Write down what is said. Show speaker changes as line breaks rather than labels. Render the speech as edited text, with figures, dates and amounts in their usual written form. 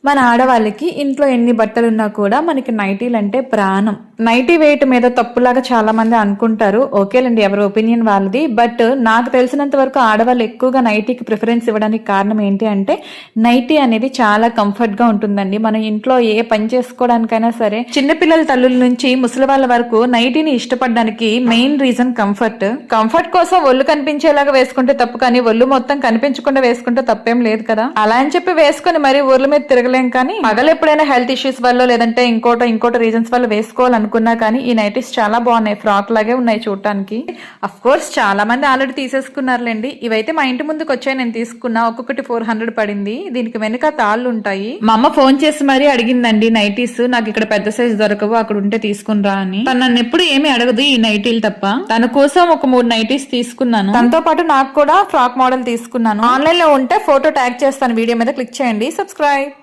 మన ఆడవాళ్ళకి ఇంట్లో ఎన్ని బట్టలున్నా కూడా మనకి నైటీలు అంటే ప్రాణం. నైటీ వెయిట్ మీద తప్పులాగా చాలా మంది అనుకుంటారు. ఓకేలండి, ఎవరి ఒపీనియన్ వాళ్ళది. బట్ నాకు తెలిసినంత వరకు ఆడవాళ్ళు ఎక్కువగా నైటీకి ప్రిఫరెన్స్ ఇవ్వడానికి కారణం ఏంటి అంటే, నైటీ అనేది చాలా కంఫర్ట్ గా ఉంటుందండి. మనం ఇంట్లో ఏ పని చేసుకోవడానికైనా సరే, చిన్నపిల్లల తల్లుల నుంచి ముసలి వాళ్ళ వరకు నైటీని ఇష్టపడడానికి మెయిన్ రీజన్ కంఫర్ట్. కంఫర్ట్ కోసం ఒళ్ళు కనిపించేలాగా వేసుకుంటే తప్పు, కానీ ఒళ్ళు మొత్తం కనిపించకుండా వేసుకుంటే తప్పేం లేదు కదా. అలా అని చెప్పి వేసుకుని మరి ఊర్ల మీద తిరగలేం. కానీ పగలు ఎప్పుడైనా హెల్త్ ఇష్యూస్ వల్ల లేదంటే ఇంకోటి రీజన్స్ వల్ల వేసుకోవాలనుకున్నా కానీ ఈ నైటీస్ చాలా బాగున్నాయి. ఫ్రాక్ లాగే ఉన్నాయి చూడటానికి. అఫ్ కోర్స్ చాలా మంది ఆల్రెడీ తీసేసుకున్నారులేండి. ఇవైతే మా ఇంటి ముందుకు వచ్చాయి, నేను తీసుకున్నా. ఒక్కొక్కటి 400 పడింది. దీనికి వెనుక తాళ్ళు ఉంటాయి. మా అమ్మ ఫోన్ చేసి మరీ అడిగిందండి నైటీస్, నాకు ఇక్కడ పెద్ద సైజ్ దొరకవు, అక్కడ ఉంటే తీసుకునిరా అని. తను నన్ను ఎప్పుడు ఏమీ అడగదు ఈ నైటీలు తప్ప. తన కోసం ఒక 3 నైటీస్ తీసుకున్నాను. తనతో పాటు నాకు కూడా ఫ్రాక్ మోడల్ తీసుకున్నాను. ఆన్లైన్ లో ఉంటే ఫోటో ట్యాగ్ చేస్తాను, వీడియో మీద క్లిక్ చేయండి. సబ్స్క్రైబ్.